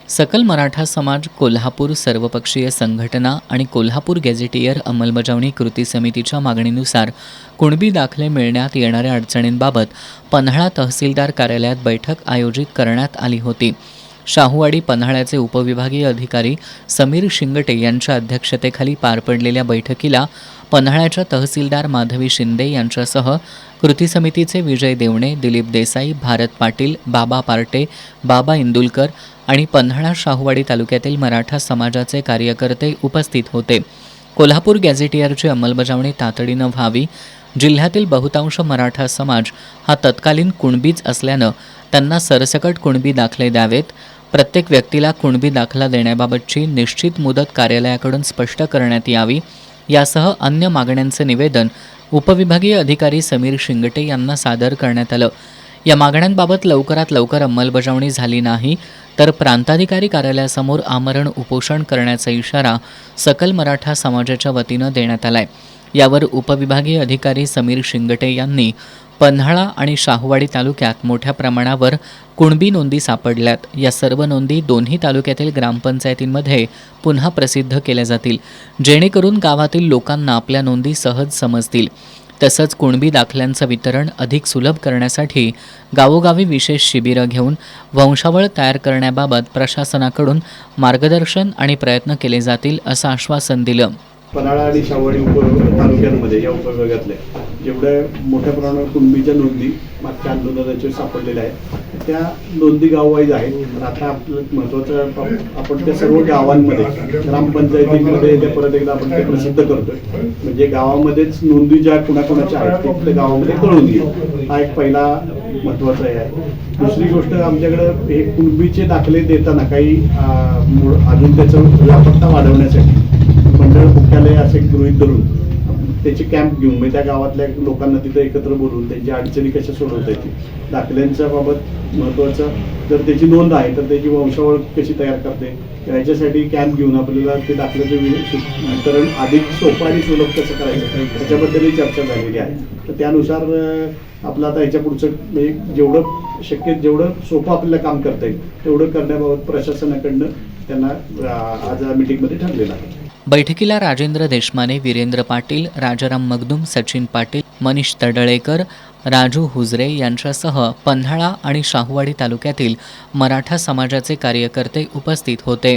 सकल मराठा समाज कोल्हापूर सर्वपक्षीय संघटना आणि कोल्हापूर गॅझेटियर अंमलबजावणी कृती समितीच्या मागणीनुसार कुणबी दाखले मिळण्यात येणाऱ्या अडचणींबाबत पन्हाळा तहसीलदार कार्यालयात बैठक आयोजित करण्यात आली होती. शाहूवाडी पन्हाळ्याचे उपविभागीय अधिकारी समीर शिंगटे यांच्या अध्यक्षतेखाली पार पडलेल्या बैठकीला पन्हाळ्याच्या तहसीलदार माधवी शिंदे यांच्यासह कृती समितीचे विजय देवणे, दिलीप देसाई, भारत पाटील, बाबा पार्टे, बाबा इंदुलकर आणि पन्हाळा शाहूवाडी तालुक्यातील मराठा समाजाचे कार्यकर्ते उपस्थित होते. कोल्हापूर गॅझेटियरची अंमलबजावणी तातडीनं व्हावी. जिल्ह्यातील बहुतांश मराठा समाज हा तत्कालीन कुणबीच असल्यानं त्यांना सरसकट कुणबी दाखले द्यावेत. प्रत्येक व्यक्तीला कुणबी दाखला देण्याबाबतची निश्चित मुदत कार्यालयाकडून स्पष्ट करण्यात यावी. यासह अन्य मागण्यांचे निवेदन उपविभागीय अधिकारी समीर शिंगटे यांना सादर करण्यात आलं. या मागण्यांबाबत लवकरात लवकर अंमलबजावणी झाली नाही तर प्रांताधिकारी कार्यालयासमोर आमरण उपोषण करण्याचा इशारा सकल मराठा समाजाच्या वतीनं देण्यात आलाय. यावर उपविभागीय अधिकारी समीर शिंगटे यांनी पन्हाळा आणि शाहूवाडी तालुक्यात मोठ्या प्रमाणावर कुणबी नोंदी सापडल्यात. या सर्व नोंदी दोन्ही तालुक्यातील ग्रामपंचायतींमध्ये पुन्हा प्रसिद्ध केल्या जातील, जेणेकरून गावातील लोकांना आपल्या नोंदी सहज समजतील. तसंच कुणबी दाखल्यांचं वितरण अधिक सुलभ करण्यासाठी गावोगावी विशेष शिबिरं घेऊन वंशावळ तयार करण्याबाबत प्रशासनाकडून मार्गदर्शन आणि प्रयत्न केले जातील असं आश्वासन दिलं. पन्हाळा आणि शाहूवाडी तालुक्यांमध्ये या उपविभागातल्या जेवढ्या मोठ्या प्रमाणावर कुणबीच्या नोंदी मागच्या आंदोलनाच्या सापडलेल्या आहेत त्या नोंदी गाववाईज आहेत. तर आता आपलं महत्त्वाचं आपण त्या सर्व गावांमध्ये ग्रामपंचायतीमध्ये त्या परत एकदा आपण ते प्रसिद्ध करतोय, म्हणजे गावामध्येच नोंदी ज्या कुणाकुणाच्या आहेत ते आपल्या गावामध्ये कळून घेईल. हा एक पहिला महत्त्वाचा आहे. दुसरी गोष्ट, आमच्याकडं हे कुणबीचे दाखले देताना काही अजून त्याचं व्यापकता वाढवण्यासाठी मंडळ मुख्यालय असे गृहीत धरून त्याचे कॅम्प घेऊन म्हणजे त्या गावातल्या लोकांना तिथं एकत्र बोलवून त्यांच्या अडचणी कशा सोडवता येतील, दाखल्यांच्या बाबत महत्त्वाचं जर त्याची नोंद आहे तर त्याची वंशावळ कशी तयार करते याच्यासाठी कॅम्प घेऊन आपल्याला ते दाखल्याचं वितरण अधिक सोपं आणि सुलभ कसं करायचं त्याच्याबद्दलही चर्चा झालेली आहे. तर त्यानुसार आपलं आता याच्या पुढचं म्हणजे जेवढं शक्य जेवढं सोपं आपल्याला काम करता येईल तेवढं करण्याबाबत प्रशासनाकडनं त्यांना आज मीटिंगमध्ये ठरलेलं आहे. बैठकीला राजेंद्र देशमाने, वीरेंद्र पाटील, राजाराम मगदूम, सचिन पाटील, मनीष तडळेकर, राजू हुजरे यांच्यासह पन्हाळा आणि शाहूवाडी तालुक्यातील मराठा समाजाचे कार्यकर्ते उपस्थित होते.